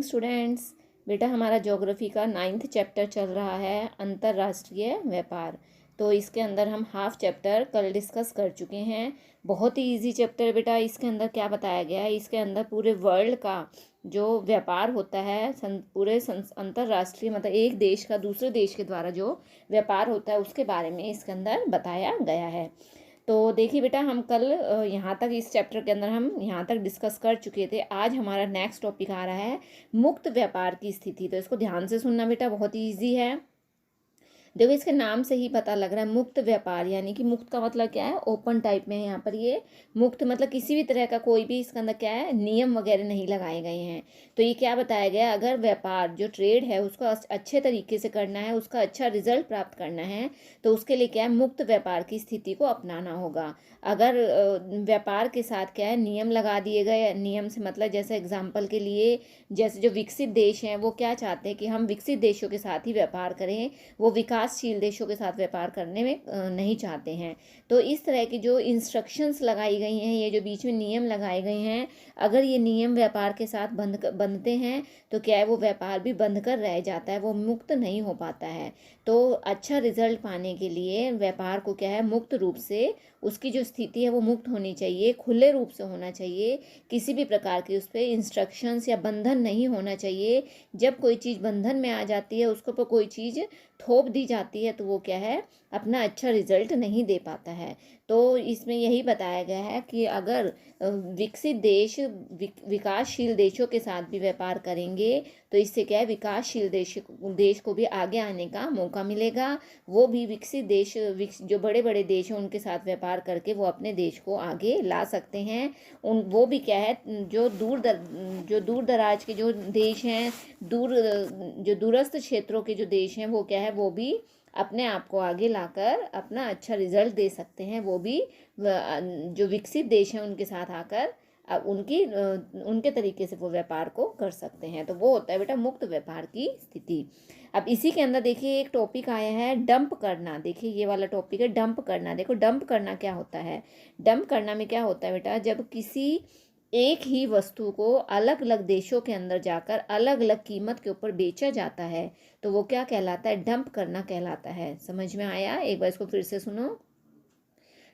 Students. बेटा हमारा geography का 9th चैप्टर चल रहा है अंतर्राष्ट्रीय व्यापार। तो इसके अंदर हम हाफ चैप्टर कल डिस्कस कर चुके हैं। बहुत ही इजी चैप्टर है बेटा। इसके अंदर क्या बताया गया है, इसके अंदर पूरे वर्ल्ड का जो व्यापार होता है पूरे अंतर्राष्ट्रीय मतलब एक देश का दूसरे देश के द्वारा जो व्यापार होता है उसके बारे में इसके अंदर बताया गया है। तो देखिए बेटा, हम कल यहाँ तक इस चैप्टर के अंदर हम यहाँ तक डिस्कस कर चुके थे। आज हमारा नेक्स्ट टॉपिक आ रहा है मुक्त व्यापार की स्थिति। तो इसको ध्यान से सुनना बेटा, बहुत ही ईजी है। देखो इसके नाम से ही पता लग रहा है मुक्त व्यापार, यानी कि मुक्त का मतलब क्या है, ओपन टाइप में है यहाँ पर। ये मुक्त मतलब किसी भी तरह का कोई भी इसके अंदर क्या है, नियम वगैरह नहीं लगाए गए हैं। तो ये क्या बताया गया, अगर व्यापार जो ट्रेड है उसको अच्छे तरीके से करना है, उसका अच्छा रिजल्ट प्राप्त करना है, तो उसके लिए क्या है, मुक्त व्यापार की स्थिति को अपनाना होगा। अगर व्यापार के साथ क्या है, नियम लगा दिए गए, नियम से मतलब जैसे एग्जाम्पल के लिए जैसे जो विकसित देश हैं वो क्या चाहते हैं कि हम विकसित देशों के साथ ही व्यापार करें, वो विकासशील देशों के साथ व्यापार करने में नहीं चाहते हैं। तो इस तरह की जो इंस्ट्रक्शंस लगाई गई हैं, ये जो बीच में नियम लगाए गए हैं, अगर ये नियम व्यापार के साथ बंधते हैं तो क्या है, वो व्यापार भी बंध कर रह जाता है, वो मुक्त नहीं हो पाता है। तो अच्छा रिजल्ट पाने के लिए व्यापार को क्या है, मुक्त रूप से उसकी जो स्थिति है वो मुक्त होनी चाहिए, खुले रूप से होना चाहिए। किसी भी प्रकार की उस पर इंस्ट्रक्शंस या बंधन नहीं होना चाहिए। जब कोई चीज़ बंधन में आ जाती है, उसके ऊपर कोई चीज़ थोप दी जाती है, तो वो क्या है, अपना अच्छा रिजल्ट नहीं दे पाता है। तो इसमें यही बताया गया है कि अगर विकसित देश विकासशील देशों के साथ भी व्यापार करेंगे तो इससे क्या है, विकासशील देश को भी आगे आने का मौका मिलेगा। वो भी विकसित देश जो बड़े बड़े देश हैं उनके साथ व्यापार करके वो अपने देश को आगे ला सकते हैं। वो भी क्या है, जो दूर दराज के जो देश हैं, जो दूरस्थ क्षेत्रों के जो देश हैं, वो क्या है, वो भी अपने आप को आगे लाकर अपना अच्छा रिजल्ट दे सकते हैं। वो भी जो विकसित देश हैं उनके साथ आकर उनके तरीके से वो व्यापार को कर सकते हैं। तो वो होता है बेटा मुक्त व्यापार की स्थिति। अब इसी के अंदर देखिए एक टॉपिक आया है डंप करना। देखिए ये वाला टॉपिक है डंप करना। देखो डंप करना क्या होता है। डंप करना में क्या होता है बेटा, जब किसी एक ही वस्तु को अलग अलग देशों के अंदर जाकर अलग अलग कीमत के ऊपर बेचा जाता है, तो वो क्या कहलाता है, डंप करना कहलाता है। समझ में आया? एक बार इसको फिर से सुनो।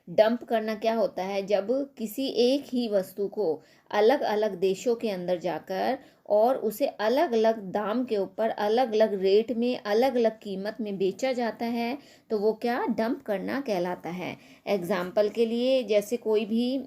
डंप करना क्या होता है, जब किसी एक ही वस्तु को अलग अलग देशों के अंदर जाकर और उसे अलग अलग दाम के ऊपर अलग अलग रेट में अलग अलग कीमत में बेचा जाता है, तो वो क्या डंप करना कहलाता है। एग्जाम्पल के लिए जैसे कोई भी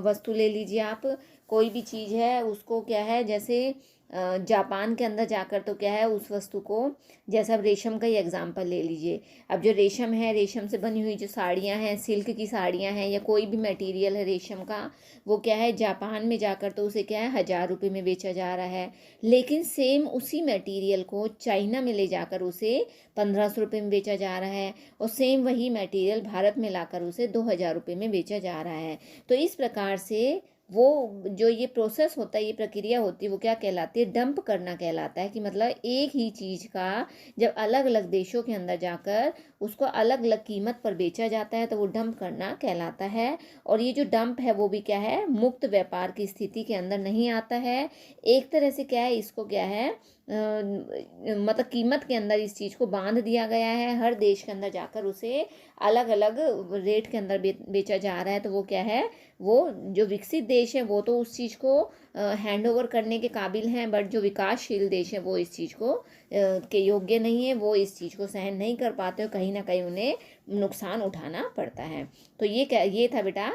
वस्तु ले लीजिए आप, कोई भी चीज़ है उसको क्या है, जैसे जापान के अंदर जाकर तो क्या है उस वस्तु को, जैसे अब रेशम का ही एग्जांपल ले लीजिए। अब जो रेशम है, रेशम से बनी हुई जो साड़ियाँ हैं, सिल्क की साड़ियाँ हैं या कोई भी मटेरियल है रेशम का, वो क्या है जापान में जाकर तो उसे क्या है 1000 रुपये में बेचा जा रहा है। लेकिन सेम उसी मटेरियल को चाइना में ले जाकर उसे 1500 रुपये में बेचा जा रहा है, और सेम वही मटेरियल भारत में लाकर उसे 2000 रुपये में बेचा जा रहा है। तो इस प्रकार से वो जो ये प्रोसेस होता है, ये प्रक्रिया होती है, वो क्या कहलाती है, डंप करना कहलाता है। कि मतलब एक ही चीज़ का जब अलग अलग देशों के अंदर जाकर उसको अलग अलग कीमत पर बेचा जाता है तो वो डंप करना कहलाता है। और ये जो डंप है वो भी क्या है, मुक्त व्यापार की स्थिति के अंदर नहीं आता है। एक तरह से क्या है, इसको क्या है मतलब कीमत के अंदर इस चीज़ को बांध दिया गया है। हर देश के अंदर जाकर उसे अलग अलग रेट के अंदर बेचा जा रहा है। तो वो क्या है, वो जो विकसित देश है वो तो उस चीज़ को हैंड ओवर करने के काबिल हैं, बट जो विकासशील देश है वो इस चीज़ को के योग्य नहीं है, वो इस चीज़ को सहन नहीं कर पाते, और कहीं ना कहीं उन्हें नुकसान उठाना पड़ता है। तो ये था बेटा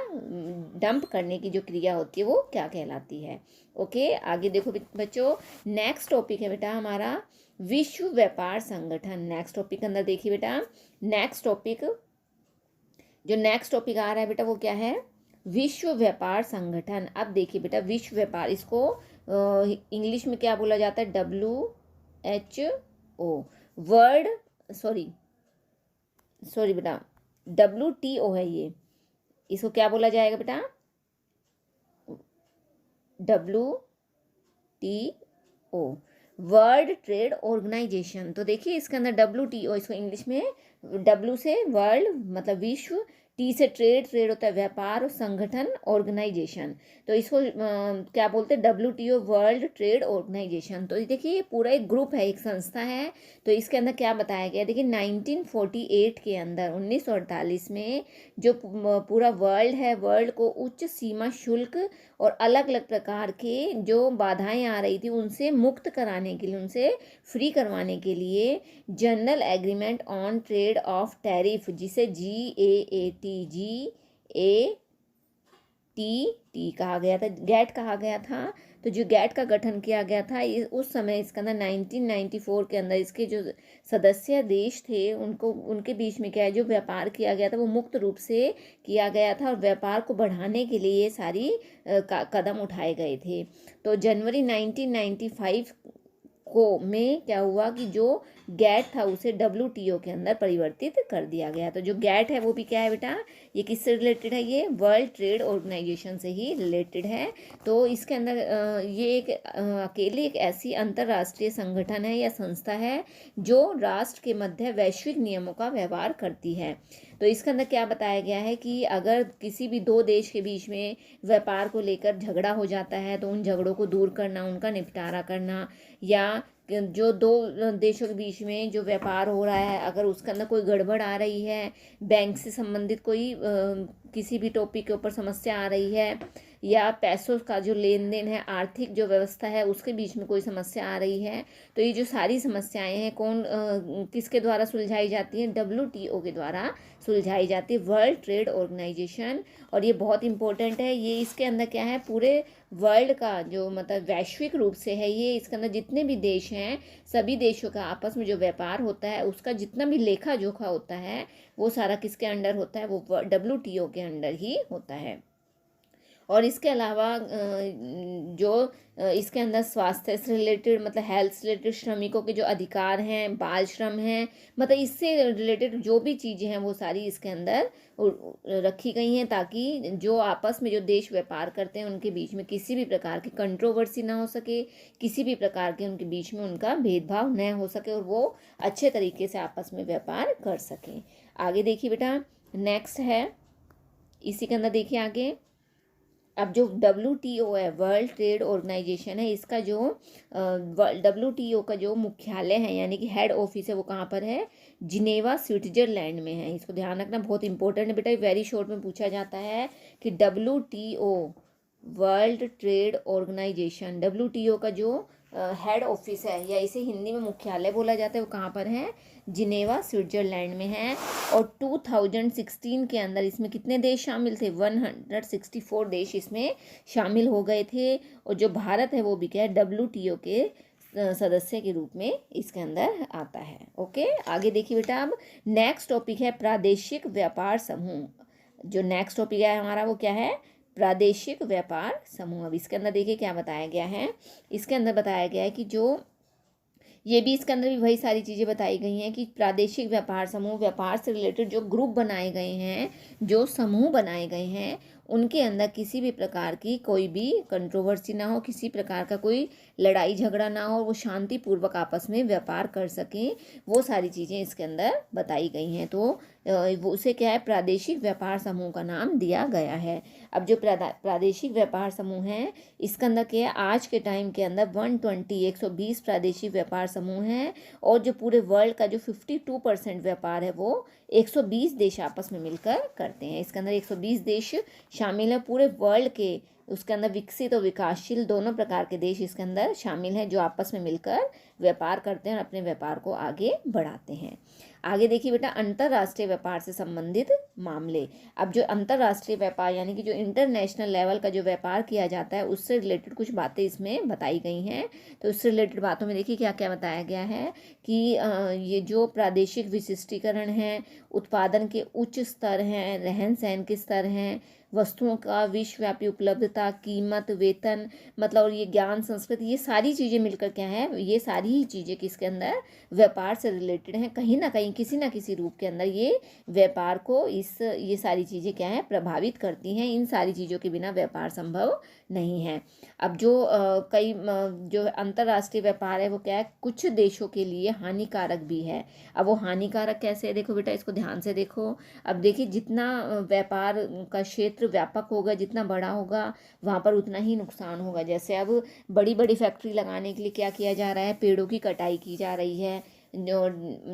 डंप करने की जो क्रिया होती है वो क्या कहलाती है। ओके, आगे देखो बच्चों, नेक्स्ट टॉपिक है बेटा हमारा विश्व व्यापार संगठन। नेक्स्ट टॉपिक के अंदर देखिए बेटा, नेक्स्ट टॉपिक आ रहा है बेटा वो क्या है, विश्व व्यापार संगठन। अब देखिए बेटा, विश्व व्यापार, इसको इंग्लिश में क्या बोला जाता है, WHO, वर्ल्ड, सॉरी बेटा, WTO है ये। इसको क्या बोला जाएगा बेटा, WTO, वर्ल्ड ट्रेड ऑर्गेनाइजेशन। तो देखिए इसके अंदर WTO, इसको इंग्लिश में W से वर्ल्ड मतलब विश्व, टी से ट्रेड, ट्रेड होता है व्यापार, और संगठन ऑर्गेनाइजेशन, तो इसको क्या बोलते हैं, WTO वर्ल्ड ट्रेड ऑर्गेनाइजेशन। तो देखिए ये पूरा एक ग्रुप है, एक संस्था है। तो इसके अंदर क्या बताया गया, देखिए 1948 के अंदर 1948 में जो पूरा वर्ल्ड है, वर्ल्ड को उच्च सीमा शुल्क और अलग अलग प्रकार के जो बाधाएं आ रही थी उनसे मुक्त कराने के लिए, उनसे फ्री करवाने के लिए general agreement on trade off tariff, जिसे GAAT कहा गया था, गैट कहा गया था। तो जो गैट का गठन किया गया था उस समय इसके अंदर 1994 के अंदर इसके जो सदस्य देश थे उनको, उनके बीच में क्या है, जो व्यापार किया गया था वो मुक्त रूप से किया गया था, और व्यापार को बढ़ाने के लिए ये सारी कदम उठाए गए थे। तो जनवरी 1995 में क्या हुआ कि जो गैट था उसे WTO के अंदर परिवर्तित कर दिया गया। तो जो गैट है वो भी क्या है बेटा, ये किससे रिलेटेड है, ये वर्ल्ड ट्रेड ऑर्गेनाइजेशन से ही रिलेटेड है। तो इसके अंदर ये एक अकेले एक ऐसी अंतर्राष्ट्रीय संगठन है या संस्था है जो राष्ट्र के मध्य वैश्विक नियमों का व्यवहार करती है। तो इसके अंदर क्या बताया गया है कि अगर किसी भी दो देश के बीच में व्यापार को लेकर झगड़ा हो जाता है तो उन झगड़ों को दूर करना, उनका निपटारा करना, या जो दो देशों के बीच में जो व्यापार हो रहा है अगर उसके अंदर कोई गड़बड़ आ रही है, बैंक से संबंधित कोई किसी भी टॉपिक के ऊपर समस्या आ रही है, या पैसों का जो लेन देन है, आर्थिक जो व्यवस्था है उसके बीच में कोई समस्या आ रही है, तो ये जो सारी समस्याएं हैं किसके द्वारा सुलझाई जाती हैं, WTO के द्वारा सुलझाई जाती है, वर्ल्ड ट्रेड ऑर्गेनाइजेशन। और ये बहुत इंपॉर्टेंट है, ये इसके अंदर क्या है, पूरे वर्ल्ड का जो मतलब वैश्विक रूप से है ये, इसके अंदर जितने भी देश हैं सभी देशों का आपस में जो व्यापार होता है उसका जितना भी लेखा जोखा होता है वो सारा किसके अंडर होता है, वो WTO के अंडर ही होता है। और इसके अलावा जो इसके अंदर स्वास्थ्य से रिलेटेड मतलब हेल्थ से रिलेटेड श्रमिकों के जो अधिकार हैं, बाल श्रम हैं, मतलब इससे रिलेटेड जो भी चीज़ें हैं वो सारी इसके अंदर रखी गई हैं, ताकि जो आपस में जो देश व्यापार करते हैं उनके बीच में किसी भी प्रकार की कंट्रोवर्सी ना हो सके, किसी भी प्रकार के उनके बीच में उनका भेदभाव न हो सके, और वो अच्छे तरीके से आपस में व्यापार कर सकें। आगे देखिए बेटा, नेक्स्ट है इसी के अंदर देखिए आगे, अब जो WTO है, वर्ल्ड ट्रेड ऑर्गेनाइजेशन है, इसका जो WTO का जो मुख्यालय है यानी कि हेड ऑफिस है वो कहाँ पर है, जिनेवा स्विट्जरलैंड में है। इसको ध्यान रखना, बहुत इंपॉर्टेंट है बेटा, वेरी शॉर्ट में पूछा जाता है कि WTO world trade organization, WTO का जो हेड ऑफिस है या इसे हिंदी में मुख्यालय बोला जाता है वो कहाँ पर है, जिनेवा स्विट्जरलैंड में है। और 2016 के अंदर इसमें कितने देश शामिल थे, 164 देश इसमें शामिल हो गए थे। और जो भारत है वो भी क्या है, WTO के सदस्य के रूप में इसके अंदर आता है। ओके, आगे देखिए बेटा, अब नेक्स्ट टॉपिक है प्रादेशिक व्यापार समूह। जो नेक्स्ट टॉपिक है हमारा वो क्या है, प्रादेशिक व्यापार समूह। अब इसके अंदर देखिए क्या बताया गया है, इसके अंदर बताया गया है कि जो ये भी इसके अंदर भी वही सारी चीज़ें बताई गई हैं कि प्रादेशिक व्यापार समूह, व्यापार से रिलेटेड जो ग्रुप बनाए गए हैं, जो समूह बनाए गए हैं, उनके अंदर किसी भी प्रकार की कोई भी कंट्रोवर्सी ना हो, किसी प्रकार का कोई लड़ाई झगड़ा ना हो, वो शांतिपूर्वक आपस में व्यापार कर सकें, वो सारी चीज़ें इसके अंदर बताई गई हैं। तो वो उसे क्या है, प्रादेशिक व्यापार समूह का नाम दिया गया है। अब जो प्रादेशिक व्यापार समूह है इसके अंदर क्या है, आज के टाइम के अंदर 120 प्रादेशिक व्यापार समूह हैं, और जो पूरे वर्ल्ड का जो 52% व्यापार है वो 120 देश आपस में मिलकर करते हैं। इसके अंदर 120 देश शामिल है पूरे वर्ल्ड के, उसके अंदर विकसित और विकासशील दोनों प्रकार के देश इसके अंदर शामिल हैं जो आपस में मिलकर व्यापार करते हैं और अपने व्यापार को आगे बढ़ाते हैं। आगे देखिए बेटा, अंतर्राष्ट्रीय व्यापार से संबंधित मामले। अब जो अंतर्राष्ट्रीय व्यापार यानी कि जो इंटरनेशनल लेवल का जो व्यापार किया जाता है उससे रिलेटेड कुछ बातें इसमें बताई गई हैं। तो उससे रिलेटेड बातों में देखिए क्या क्या बताया गया है कि ये जो प्रादेशिक विशिष्टीकरण है, उत्पादन के उच्च स्तर हैं, रहन सहन के स्तर हैं, वस्तुओं का विश्वव्यापी उपलब्धता, कीमत, वेतन, मतलब और ये ज्ञान, संस्कृति, ये सारी चीज़ें मिलकर क्या है, ये सारी ही चीज़ें किसके अंदर, व्यापार से रिलेटेड हैं। कहीं ना कहीं किसी ना किसी रूप के अंदर ये व्यापार को ये सारी चीज़ें क्या है, प्रभावित करती हैं। इन सारी चीज़ों के बिना व्यापार संभव नहीं है। अब जो जो अंतर्राष्ट्रीय व्यापार है वो क्या है, कुछ देशों के लिए हानिकारक भी है। अब वो हानिकारक कैसे है, देखो बेटा इसको ध्यान से देखो। अब देखिए जितना व्यापार का क्षेत्र व्यापक होगा, जितना बड़ा होगा, वहाँ पर उतना ही नुकसान होगा। जैसे अब बड़ी बड़ी फैक्ट्री लगाने के लिए क्या किया जा रहा है, पेड़ों की कटाई की जा रही है, जो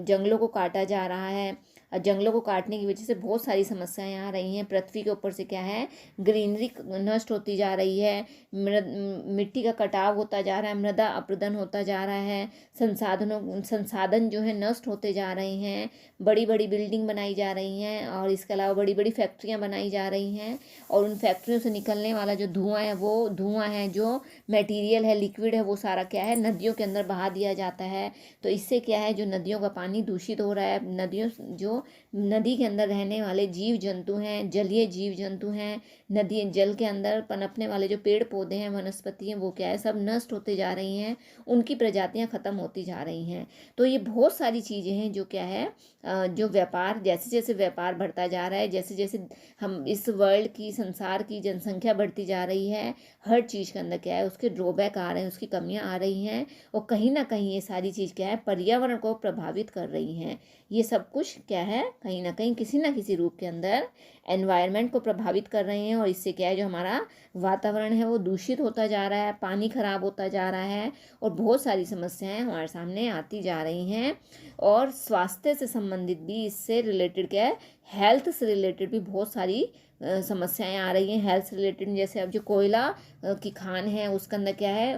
जंगलों को काटा जा रहा है। और जंगलों को काटने की वजह से बहुत सारी समस्याएं आ रही हैं। पृथ्वी के ऊपर से क्या है, ग्रीनरी नष्ट होती जा रही है, मिट्टी का कटाव होता जा रहा है, मृदा अपरदन होता जा रहा है, संसाधन जो है नष्ट होते जा रहे हैं, बड़ी बड़ी बिल्डिंग बनाई जा रही हैं, और इसके अलावा बड़ी बड़ी फैक्ट्रियाँ बनाई जा रही हैं। और उन फैक्ट्रियों से निकलने वाला जो धुआं है, वो धुआं है जो मटेरियल है, लिक्विड है, वो सारा क्या है, नदियों के अंदर बहा दिया जाता है। तो इससे क्या है, जो नदियों का पानी दूषित हो रहा है, जो नदी के अंदर रहने वाले जीव जंतु हैं, जलीय जीव जंतु हैं, नदी जल के अंदर पनपने वाले जो पेड़ पौधे हैं, वनस्पति हैं, वो क्या है, सब नष्ट होते जा रही हैं, उनकी प्रजातियां खत्म होती जा रही हैं। तो ये बहुत सारी चीज़ें हैं जो क्या है, जो व्यापार, जैसे जैसे व्यापार बढ़ता जा रहा है, जैसे जैसे हम इस वर्ल्ड की, संसार की जनसंख्या बढ़ती जा रही है, हर चीज़ के अंदर क्या है, उसके ड्रॉबैक आ रहे हैं, उसकी कमियां आ रही हैं। और कहीं ना कहीं ये सारी चीज़ क्या है, पर्यावरण को प्रभावित कर रही हैं। ये सब कुछ क्या है, कहीं ना किसी रूप के अंदर एनवायरनमेंट को प्रभावित कर रहे हैं। और इससे क्या है, जो हमारा वातावरण है वो दूषित होता जा रहा है, पानी खराब होता जा रहा है, और बहुत सारी समस्याएं हमारे सामने आती जा रही हैं। और स्वास्थ्य से संबंधित भी, इससे रिलेटेड क्या है, हेल्थ से रिलेटेड भी बहुत सारी समस्याएं आ रही हैं। हेल्थ से रिलेटेड जैसे अब जो कोयला की खान है, उसके अंदर क्या है,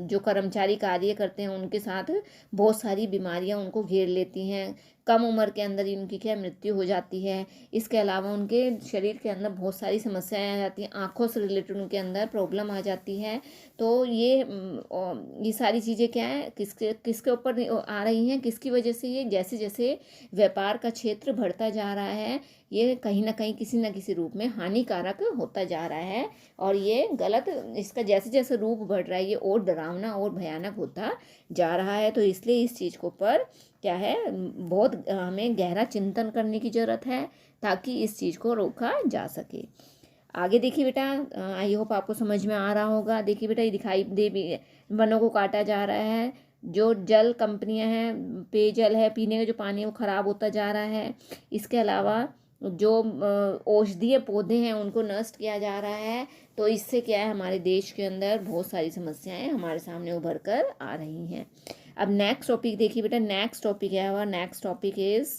जो कर्मचारी कार्य करते हैं उनके साथ बहुत सारी बीमारियां उनको घेर लेती हैं। कम उम्र के अंदर ही उनकी क्या मृत्यु हो जाती है। इसके अलावा उनके शरीर के अंदर बहुत सारी समस्याएं आ जाती हैं, आँखों से रिलेटेड उनके अंदर प्रॉब्लम आ जाती है। तो ये सारी चीज़ें क्या है, किसके किसके ऊपर आ रही हैं, किसकी वजह से, ये जैसे जैसे व्यापार का क्षेत्र बढ़ता जा रहा है, ये कहीं ना कहीं किसी न किसी रूप में हानिकारक होता जा रहा है। और ये गलत, इसका जैसे जैसे रूप बढ़ रहा है, ये और डरावना और भयानक होता जा रहा है। तो इसलिए इस चीज़ को ऊपर क्या है, बहुत हमें गहरा चिंतन करने की ज़रूरत है, ताकि इस चीज़ को रोका जा सके। आगे देखिए बेटा, आई होप आपको समझ में आ रहा होगा। देखिए बेटा, ये दिखाई दे भी, वनों को काटा जा रहा है, जो जल कंपनियां हैं, पेयजल है, पीने का जो पानी है वो ख़राब होता जा रहा है। इसके अलावा जो औषधीय पौधे हैं उनको नष्ट किया जा रहा है। तो इससे क्या है, हमारे देश के अंदर बहुत सारी समस्याएं हमारे सामने उभर कर आ रही हैं। अब नेक्स्ट टॉपिक देखिए बेटा, नेक्स्ट टॉपिक क्या हुआ, नेक्स्ट टॉपिक इज,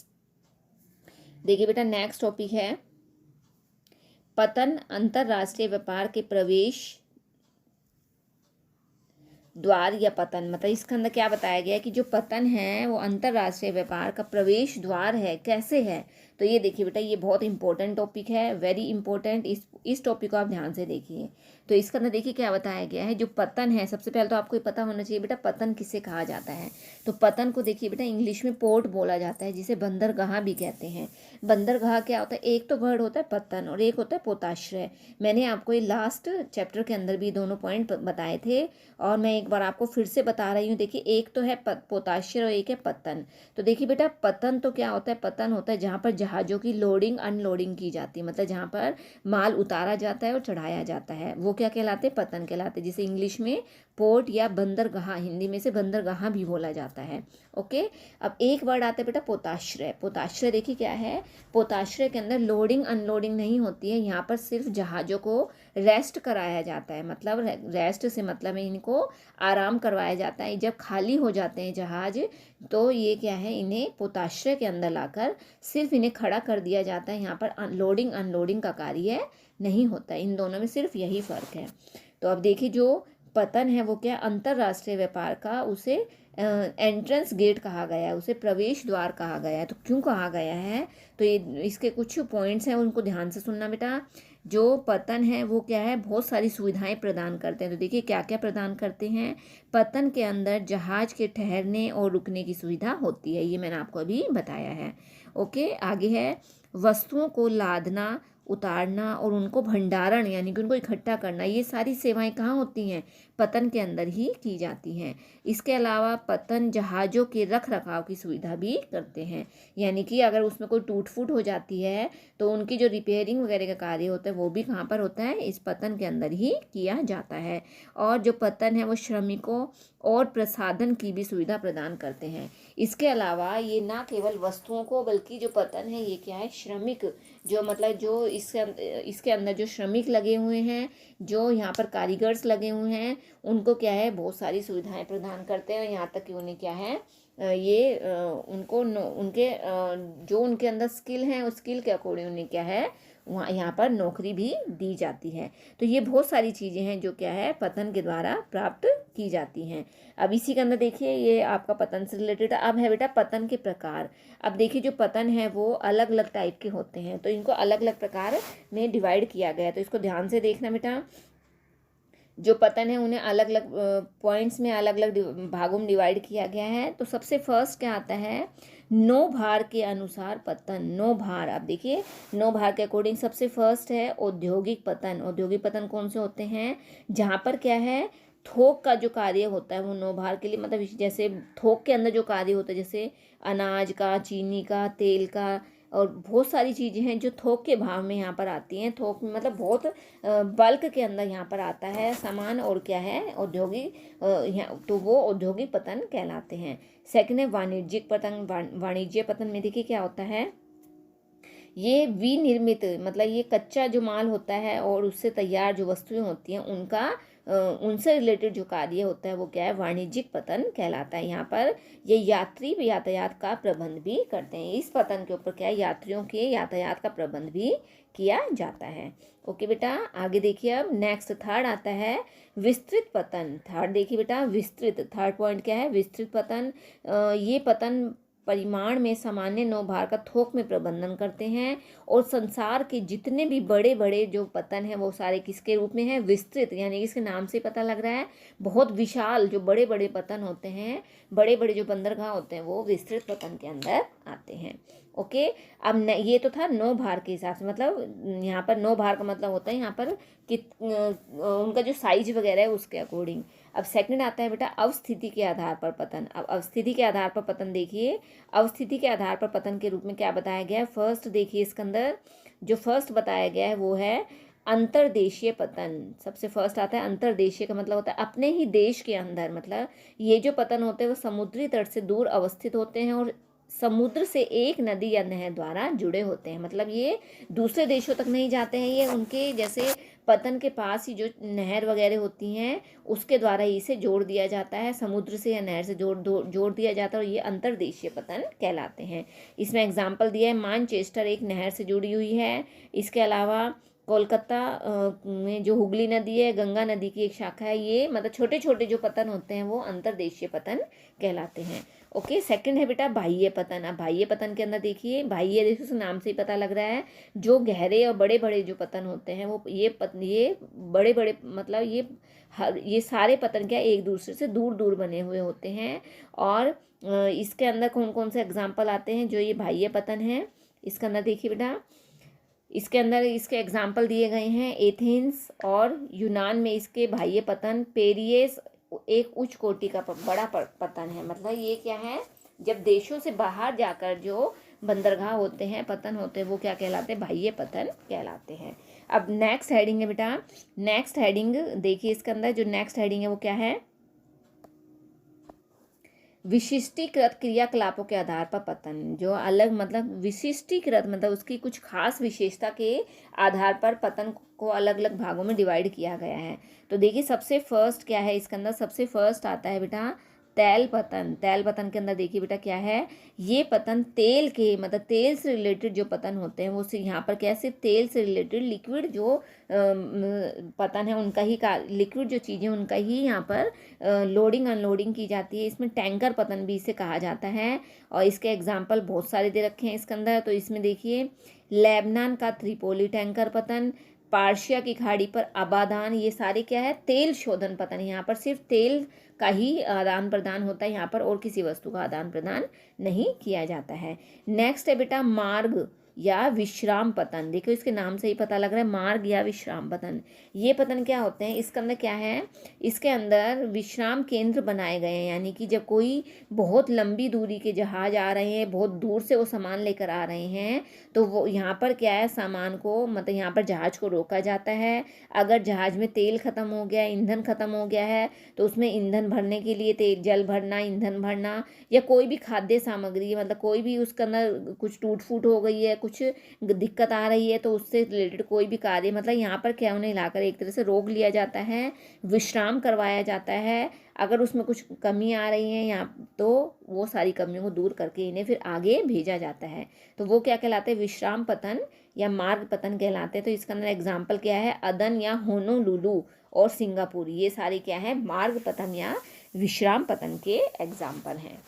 देखिए बेटा नेक्स्ट टॉपिक है पतन अंतरराष्ट्रीय व्यापार के प्रवेश द्वार या पतन। मतलब इसके अंदर क्या बताया गया है कि जो पतन है वो अंतरराष्ट्रीय व्यापार का प्रवेश द्वार है, कैसे है। तो ये देखिए बेटा, ये बहुत इंपॉर्टेंट टॉपिक है, वेरी इंपॉर्टेंट। इस टॉपिक को आप ध्यान से देखिए। तो इसके अंदर देखिए क्या बताया गया है, जो पतन है, सबसे पहले तो आपको पता होना चाहिए बेटा पतन किसे कहा जाता है। तो पतन को देखिए बेटा, इंग्लिश में पोर्ट बोला जाता है, जिसे बंदरगाह भी कहते हैं। बंदरगाह क्या होता है, एक तो वर्ड होता है पतन और एक होता है पोताश्रय। मैंने आपको ये लास्ट चैप्टर के अंदर भी दोनों पॉइंट बताए थे, और मैं एक बार आपको फिर से बता रही हूँ। देखिए, एक तो है पोताश्रय और एक है पतन। तो देखिए बेटा, पतन तो क्या होता है, पतन होता है जहाँ पर जहाज़ों की लोडिंग अनलोडिंग की जाती है, मतलब जहाँ पर माल उतारा जाता है और चढ़ाया जाता है, वो क्या कहलाते हैं, पतन कहलाते हैं, जिसे इंग्लिश में पोर्ट या बंदरगाह, हिंदी में से बंदरगाह भी बोला जाता है। ओके, अब एक वर्ड आता है बेटा पोताश्रय। पोताश्रय देखिए क्या है, पोताश्रय के अंदर लोडिंग अनलोडिंग नहीं होती है, यहाँ पर सिर्फ जहाज़ों को रेस्ट कराया जाता है। मतलब रेस्ट से मतलब है इनको आराम करवाया जाता है। जब खाली हो जाते हैं जहाज़, तो ये क्या है, इन्हें पोताश्रय के अंदर लाकर सिर्फ इन्हें खड़ा कर दिया जाता है। यहाँ पर लोडिंग अनलोडिंग का कार्य नहीं होता है। इन दोनों में सिर्फ यही फ़र्क है। तो अब देखिए, जो पतन है वो क्या, अंतरराष्ट्रीय व्यापार का उसे एंट्रेंस गेट कहा गया है, उसे प्रवेश द्वार कहा गया है। तो क्यों कहा गया है, तो ये इसके कुछ पॉइंट्स हैं, उनको ध्यान से सुनना बेटा। जो पतन है वो क्या है, बहुत सारी सुविधाएं प्रदान करते हैं। तो देखिए क्या क्या प्रदान करते हैं। पतन के अंदर जहाज के ठहरने और रुकने की सुविधा होती है, ये मैंने आपको अभी बताया है। ओके, आगे है वस्तुओं को लादना उतारना और उनको भंडारण यानी कि उनको इकट्ठा करना, ये सारी सेवाएं कहाँ होती हैं? पतन के अंदर ही की जाती हैं। इसके अलावा पतन जहाज़ों के रख रखाव की सुविधा भी करते हैं, यानी कि अगर उसमें कोई टूट फूट हो जाती है तो उनकी जो रिपेयरिंग वगैरह का कार्य होता है वो भी कहाँ पर होता है? इस पतन के अंदर ही किया जाता है। और जो पतन है वो श्रमिकों और प्रसाधन की भी सुविधा प्रदान करते हैं। इसके अलावा ये ना केवल वस्तुओं को, बल्कि जो पतन है ये क्या है? श्रमिक, जो मतलब जो इसके अंदर जो श्रमिक लगे हुए हैं, जो यहाँ पर कारीगर्स लगे हुए हैं, उनको क्या है? बहुत सारी सुविधाएं प्रदान करते हैं। यहाँ तक कि उन्हें क्या है? उनको उनके जो उनके अंदर स्किल हैं उस स्किल के अकॉर्डिंग उन्हें क्या है? वहाँ यहाँ पर नौकरी भी दी जाती है। तो ये बहुत सारी चीज़ें हैं जो क्या है? पतन के द्वारा प्राप्त की जाती हैं। अब इसी के अंदर देखिए, ये आपका पतन से रिलेटेड अब है बेटा पतन के प्रकार। अब देखिए, जो पतन है वो अलग अलग टाइप के होते हैं, तो इनको अलग अलग प्रकार में डिवाइड किया गया है। तो इसको ध्यान से देखना बेटा। जो पतन है उन्हें अलग अलग पॉइंट्स में, अलग अलग भागों में डिवाइड किया गया है। तो सबसे फर्स्ट क्या आता है? नो भार के अनुसार पतन। नो भार, आप देखिए नो भार के अकॉर्डिंग सबसे फर्स्ट है औद्योगिक पतन। औद्योगिक पतन कौन से होते हैं? जहाँ पर क्या है? थोक का जो कार्य होता है वो नो भार के लिए, मतलब जैसे थोक के अंदर जो कार्य होता है, जैसे अनाज का, चीनी का, तेल का, और बहुत सारी चीज़ें हैं जो थोक के भाव में यहाँ पर आती हैं। थोक में मतलब बहुत बल्क के अंदर यहाँ पर आता है सामान, और क्या है? औद्योगिक, तो वो औद्योगिक पतन कहलाते हैं। सेकंड है वाणिज्यिक पतन। वाणिज्य पतन में देखिए क्या होता है? ये विनिर्मित, मतलब ये कच्चा जो माल होता है और उससे तैयार जो वस्तुएं होती हैं उनका उनसे रिलेटेड जो कार्य होता है वो क्या है? वाणिज्यिक पतन कहलाता है। यहाँ पर ये यात्री यातायात का प्रबंध भी करते हैं। इस पतन के ऊपर क्या है? यात्रियों के यातायात का प्रबंध भी किया जाता है। ओके बेटा, आगे देखिए। अब नेक्स्ट थर्ड आता है विस्तृत पतन। थर्ड देखिए बेटा, विस्तृत, थर्ड पॉइंट क्या है? विस्तृत पतन। ये पतन परिमाण में सामान्य नौभार का थोक में प्रबंधन करते हैं, और संसार के जितने भी बड़े बड़े जो पतन हैं वो सारे किसके रूप में हैं? विस्तृत, यानी इसके नाम से पता लग रहा है बहुत विशाल जो बड़े बड़े पतन होते हैं, बड़े बड़े जो बंदरगाह होते हैं वो विस्तृत पतन के अंदर आते हैं। ओके। अब ये तो था नौ भार के हिसाब से, मतलब यहाँ पर नौ भार का मतलब होता है यहाँ पर कि उनका जो साइज वगैरह है उसके अकॉर्डिंग। अब सेकंड आता है बेटा अवस्थिति के आधार पर पतन। अब अवस्थिति के आधार पर पतन देखिए, अवस्थिति के आधार पर पतन के रूप में क्या बताया गया है? फर्स्ट देखिए, इसके अंदर जो फर्स्ट बताया गया है वो है अंतर्देशीय पतन। सबसे फर्स्ट आता है अंतर्देशीय, का मतलब होता है अपने ही देश के अंदर, मतलब ये जो पतन होते हैं वो समुद्री तट से दूर अवस्थित होते हैं और समुद्र से एक नदी या नहर द्वारा जुड़े होते हैं। मतलब ये दूसरे देशों तक नहीं जाते हैं, ये उनके जैसे पतन के पास ही जो नहर वगैरह होती हैं उसके द्वारा ही इसे जोड़ दिया जाता है, समुद्र से या नहर से जोड़ दिया जाता है, और ये अंतर्देशीय पतन कहलाते हैं। इसमें एग्जाम्पल दिया है, मानचेस्टर एक नहर से जुड़ी हुई है। इसके अलावा कोलकाता में जो हुगली नदी है, गंगा नदी की एक शाखा है। ये मतलब छोटे छोटे जो पतन होते हैं वो अंतर्देशीय पतन कहलाते हैं। ओके। सेकंड है बेटा बाह्य पतन। अब बाह्य पतन के अंदर देखिए, बाह्य देखिए उस नाम से ही पता लग रहा है, जो गहरे और बड़े बड़े जो पतन होते हैं वो ये बड़े बड़े, मतलब ये सारे पतन क्या एक दूसरे से दूर दूर बने हुए होते हैं। और इसके अंदर कौन कौन से एग्जाम्पल आते हैं जो ये बाह्य पतन है? इसके अंदर देखिए बेटा, इसके अंदर इसके एग्जाम्पल दिए गए हैं। एथेंस और यूनान में इसके बाह्य पतन। पेरिस एक उच्च कोटि का बड़ा पतन है। मतलब ये क्या है? जब देशों से बाहर जाकर जो बंदरगाह होते हैं, पतन होते हैं, वो क्या कहलाते हैं? बाह्य पतन कहलाते हैं। अब नेक्स्ट हेडिंग है बेटा, नेक्स्ट हेडिंग देखिए, इसके अंदर जो नेक्स्ट हेडिंग है वो क्या है? विशिष्टीकृत क्रियाकलापों के आधार पर पतन। जो अलग, मतलब विशिष्टीकृत मतलब उसकी कुछ खास विशेषता के आधार पर पतन को अलग अलग भागों में डिवाइड किया गया है। तो देखिए सबसे फर्स्ट क्या है इसके अंदर? सबसे फर्स्ट आता है बेटा तैल पतन। तैल पतन के अंदर देखिए बेटा क्या है? ये पतन तेल के, मतलब तेल से रिलेटेड जो पतन होते हैं वो यहाँ पर कैसे? तेल से रिलेटेड लिक्विड जो पतन है उनका ही लिक्विड जो चीज़ें उनका ही यहाँ पर लोडिंग अनलोडिंग की जाती है। इसमें टैंकर पतन भी इसे कहा जाता है, और इसके एग्जाम्पल बहुत सारे दे रखे हैं इसके अंदर। तो इसमें देखिए लेबनान का त्रिपोली टैंकर पतन, पार्शिया की खाड़ी पर अबादान, ये सारे क्या है? तेल शोधन पतन। यहाँ पर सिर्फ तेल का ही आदान प्रदान होता है यहाँ पर, और किसी वस्तु का आदान प्रदान नहीं किया जाता है। नेक्स्ट है बेटा मार्ग या विश्राम पतन। देखो इसके नाम से ही पता लग रहा है, मार्ग या विश्राम पतन। ये पतन क्या होते हैं, इसके अंदर क्या है, इसके अंदर विश्राम केंद्र बनाए गए हैं, यानी कि जब कोई बहुत लंबी दूरी के जहाज आ रहे हैं, बहुत दूर से वो सामान लेकर आ रहे हैं, तो वो यहाँ पर क्या है, सामान को मतलब यहाँ पर जहाज को रोका जाता है। अगर जहाज में तेल ख़त्म हो गया, ईंधन ख़त्म हो गया है, तो उसमें ईंधन भरने के लिए तेल, जल भरना, ईंधन भरना, या कोई भी खाद्य सामग्री, मतलब कोई भी उसके अंदर कुछ टूट फूट हो गई है, कुछ दिक्कत आ रही है, तो उससे रिलेटेड कोई भी कार्य, मतलब यहाँ पर क्या, उन्हें लाकर एक तरह से रोक लिया जाता है, विश्राम करवाया जाता है। अगर उसमें कुछ कमी आ रही है यहाँ, तो वो सारी कमियों को दूर करके इन्हें फिर आगे भेजा जाता है। तो वो क्या कहलाते हैं, विश्राम पतन या मार्ग पतन कहलाते हैं। तो इसका अंदर एग्जाम्पल क्या है, अदन या होनोलुलु और सिंगापुर, ये सारे क्या है, मार्ग पतन या विश्राम पतन के एग्जाम्पल हैं।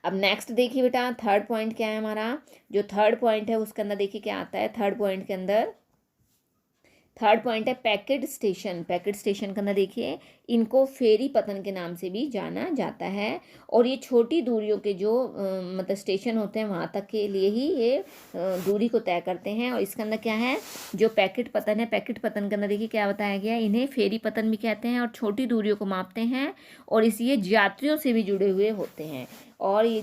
अब नेक्स्ट देखिए बेटा, थर्ड पॉइंट क्या है हमारा, जो थर्ड पॉइंट है उसके अंदर देखिए क्या आता है। थर्ड पॉइंट के अंदर थर्ड पॉइंट है पैकेट स्टेशन। पैकेट स्टेशन के अंदर देखिए, इनको फेरी पतन के नाम से भी जाना जाता है, और ये छोटी दूरियों के जो मतलब स्टेशन होते हैं वहाँ तक के लिए ही ये दूरी को तय करते हैं। और इसके अंदर क्या है, जो पैकेट पतन है, पैकेट पतन के अंदर देखिए क्या बताया गया, इन्हें फेरी पतन भी कहते हैं, और छोटी दूरियों को मापते हैं, और ये यात्रियों से भी जुड़े हुए होते हैं। और ये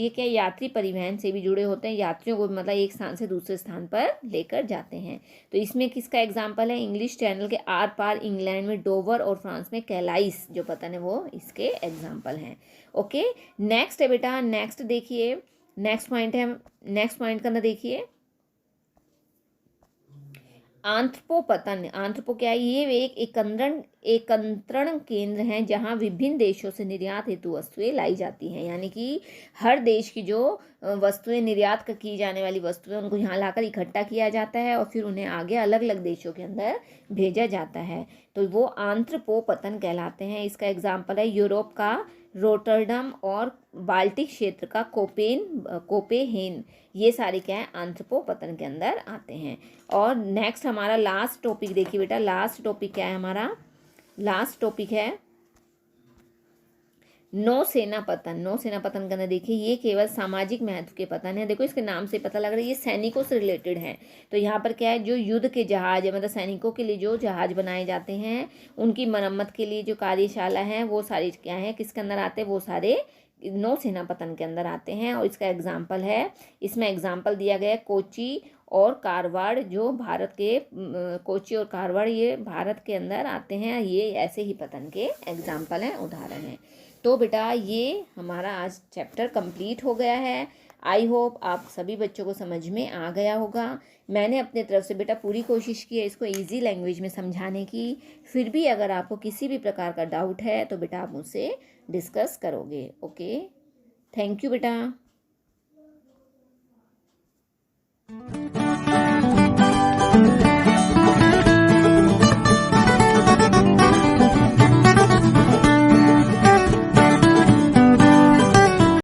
क्या, यात्री परिवहन से भी जुड़े होते हैं, यात्रियों को मतलब एक स्थान से दूसरे स्थान पर लेकर जाते हैं। तो इसमें किसका एग्जाम्पल है, इंग्लिश चैनल के आर पार इंग्लैंड में डोवर और फ्रांस में कैलाइस जो पतन है वो इसके एग्जाम्पल हैं। ओके, नेक्स्ट है बेटा, नेक्स्ट देखिए, नेक्स्ट पॉइंट है, नेक्स्ट पॉइंट का ना देखिए, आंथ्रोपोपतन। आंथ्रोपो क्या है, ये एक एकत्रण केंद्र हैं जहां विभिन्न देशों से निर्यात हेतु वस्तुएं लाई जाती हैं, यानी कि हर देश की जो वस्तुएं निर्यात की जाने वाली वस्तुएं, उनको यहाँ लाकर इकट्ठा किया जाता है और फिर उन्हें आगे अलग अलग देशों के अंदर भेजा जाता है। तो वो आंथ्रोपोपतन कहलाते हैं। इसका एग्जाम्पल है यूरोप का रोटरडम और बाल्टिक क्षेत्र का कोपेनहेगन, ये सारे क्या है, आंथ्रोपोपतन के अंदर आते हैं। और नेक्स्ट हमारा लास्ट टॉपिक देखिए बेटा, लास्ट टॉपिक क्या है हमारा, लास्ट टॉपिक है नौसेना पतन। नौसेना पतन करना देखिए, ये केवल सामाजिक महत्व के पतन है। देखो इसके नाम से पता लग रहा है ये सैनिकों से रिलेटेड है। तो यहाँ पर क्या है, जो युद्ध के जहाज है, मतलब सैनिकों के लिए जो जहाज बनाए जाते हैं, उनकी मरम्मत के लिए जो कार्यशाला है, वो सारी क्या है, किसके अंदर आते हैं, वो सारे नौसेना पतन के अंदर आते हैं। और इसका एग्जाम्पल है, इसमें एग्जाम्पल दिया गया है कोची और कारवाड़, जो भारत के कोची और कारवाड़ ये भारत के अंदर आते हैं। ये ऐसे ही पतन के एग्जाम्पल हैं, उदाहरण हैं। तो बेटा ये हमारा आज चैप्टर कंप्लीट हो गया है। आई होप आप सभी बच्चों को समझ में आ गया होगा। मैंने अपने तरफ से बेटा पूरी कोशिश की है इसको इजी लैंग्वेज में समझाने की। फिर भी अगर आपको किसी भी प्रकार का डाउट है तो बेटा आप मुझसे डिस्कस करोगे। ओके, थैंक यू बेटा।